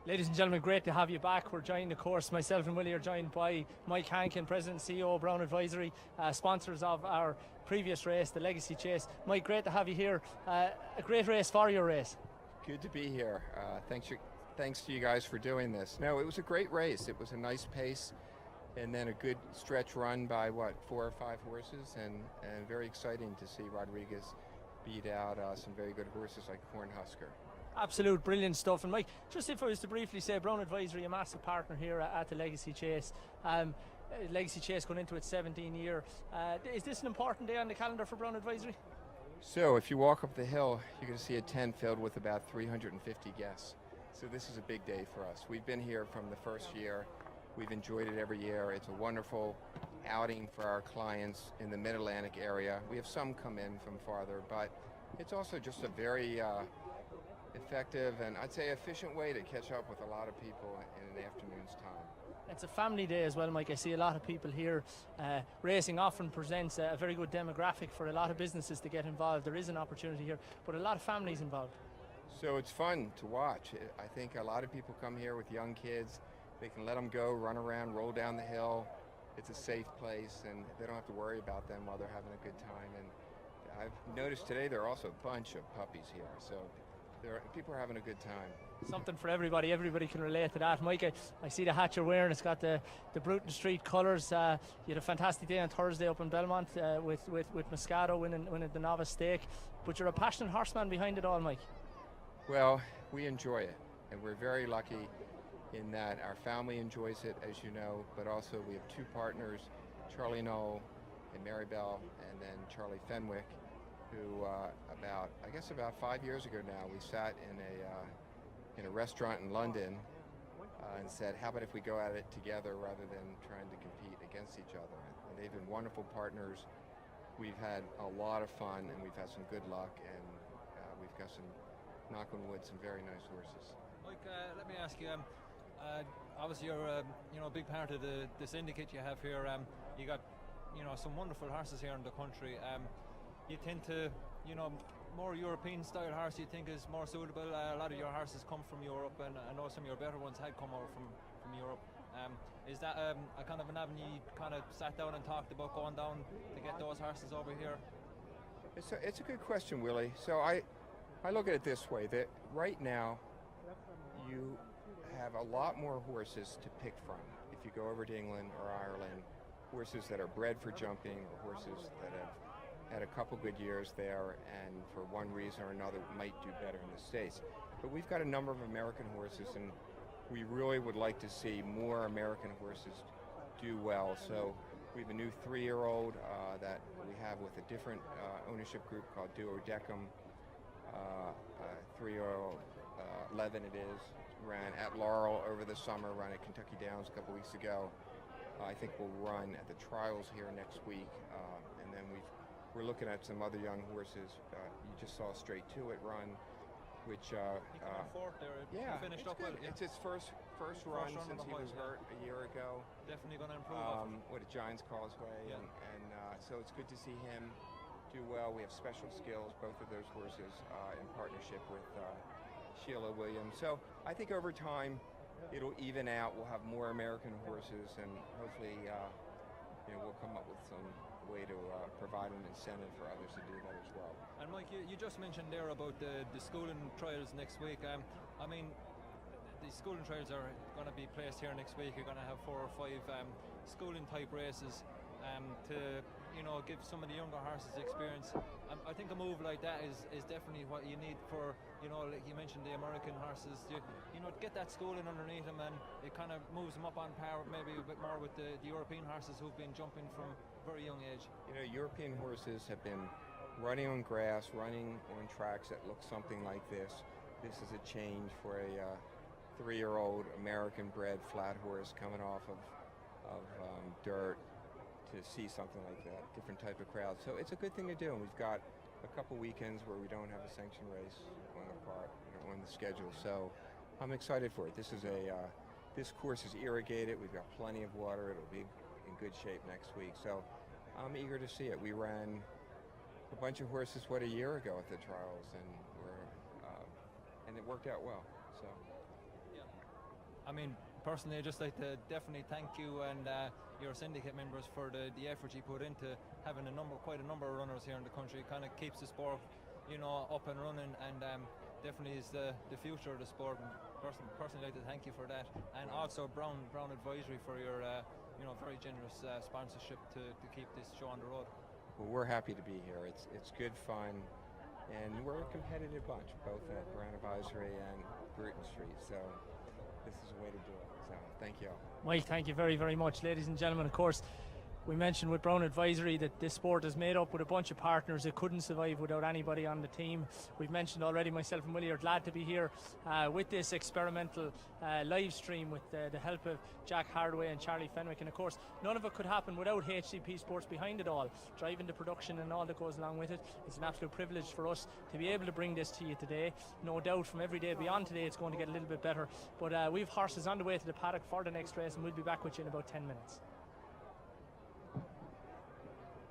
Ladies and gentlemen, great to have you back. We're joined, of course, myself and Willie are joined by Mike Hankin, President and CEO of Brown Advisory, sponsors of our previous race, the Legacy Chase. Mike, great to have you here. A great race for your race. Good to be here. Thanks to you guys for doing this. No, it was a great race. It was a nice pace, and then a good stretch run by, 4 or 5 horses, and very exciting to see Rodriguez beat out some very good horses like Cornhusker. Absolute brilliant stuff. And Mike, just if I was to briefly say, Brown Advisory, a massive partner here at the Legacy Chase. Legacy Chase going into its 17th year. Is this an important day on the calendar for Brown Advisory? So if you walk up the hill, you're going to see a tent filled with about 350 guests. So this is a big day for us. We've been here from the first year. We've enjoyed it every year. It's a wonderful outing for our clients in the Mid-Atlantic area. We have some come in from farther, but it's also just a very effective and I'd say efficient way to catch up with a lot of people in an afternoon's time. It's a family day as well, Mike. I see a lot of people here. Racing often presents a very good demographic for a lot of businesses to get involved. There is an opportunity here, but a lot of families involved. So it's fun to watch. I think a lot of people come here with young kids. They can let them go, run around, roll down the hill. It's a safe place, and they don't have to worry about them while they're having a good time. And I've noticed today there are also a bunch of puppies here, so people are having a good time. Something for everybody. Everybody can relate to that. Mike, I see the hat you're wearing. It's got the Bruton Street colours. You had a fantastic day on Thursday up in Belmont with Moscato winning the novice stake. But you're a passionate horseman behind it all, Mike. Well, we enjoy it, and we're very lucky in that our family enjoys it, as you know, but also we have 2 partners, Charlie Knoll and Mary Bell, and then Charlie Fenwick, who about 5 years ago now, we sat in a restaurant in London and said, how about if we go at it together rather than trying to compete against each other? And they've been wonderful partners. We've had a lot of fun, and we've had some good luck, and we've got some, knock on wood, some very nice horses. Mike, let me ask you, obviously you're a big part of the syndicate you have here. You got some wonderful horses here in the country. You tend to, more European style horse you think is more suitable. A lot of your horses come from Europe, and I know some of your better ones had come over from Europe. Is that a kind of an avenue you kind of sat down and talked about going down to get those horses over here? It's a good question, Willie. So I look at it this way, that right now you have a lot more horses to pick from. If you go over to England or Ireland, horses that are bred for jumping, or horses that have had a couple good years there and for one reason or another might do better in the States. But we've got a number of American horses, and we really would like to see more American horses do well. So we have a new 3-year-old that we have with a different ownership group called Duodecim. 3-year-old, 11 it is, ran at Laurel over the summer, ran at Kentucky Downs a couple weeks ago. I think we'll run at the trials here next week, and then we're looking at some other young horses. You just saw Straight To It run, which he came in fourth there. Yeah, he finished it's up good. well. It's his first run since he was hurt a year ago. Definitely going to improve. What a Giants Causeway, Yeah. and so it's good to see him do well. We have Special Skills, both of those horses, in partnership with Sheila Williams. So I think over time it'll even out. We'll have more American horses, and hopefully we'll come up with some way to provide an incentive for others to do that as well. And Mike, you just mentioned there about the schooling trials next week. I mean, the schooling trials are going to be placed here next week. You're going to have 4 or 5 schooling type races to give some of the younger horses experience. I think a move like that is definitely what you need for, like you mentioned, the American horses. Get that schooling underneath them, and it kind of moves them up on par maybe a bit more with the European horses who've been jumping from a very young age. European horses have been running on grass, running on tracks that look something like this. This is a change for a 3-year-old American-bred flat horse coming off of dirt to see something like that, different type of crowd. So it's a good thing to do, and we've got a couple weekends where we don't have a sanctioned race on the schedule. So I'm excited for it. This course is irrigated. We've got plenty of water. It'll be in good shape next week. So I'm eager to see it. We ran a bunch of horses a year ago at the trials, and it worked out well. So. Yeah. I mean, personally, I'd just like to definitely thank you and your syndicate members for the effort you put into having quite a number of runners here in the country. It kind of keeps the sport, up and running, and definitely is the future of the sport. And personally, like to thank you for that, and also Brown Advisory for your very generous sponsorship to keep this show on the road. Well, we're happy to be here. It's good fun, and we're a competitive bunch, both at Brown Advisory and Bruton Street. So this is a way to do it. So thank you all. Mike, thank you very, very much. Ladies and gentlemen, of course, we mentioned with Brown Advisory that this sport is made up with a bunch of partners. It couldn't survive without anybody on the team. We've mentioned already, myself and Willie are glad to be here with this experimental live stream with the help of Jack Hardaway and Charlie Fenwick. And of course, none of it could happen without HCP Sports behind it all, driving the production and all that goes along with it. It's an absolute privilege for us to be able to bring this to you today. No doubt from every day beyond today it's going to get a little bit better. But we've horses on the way to the paddock for the next race, and we'll be back with you in about 10 minutes.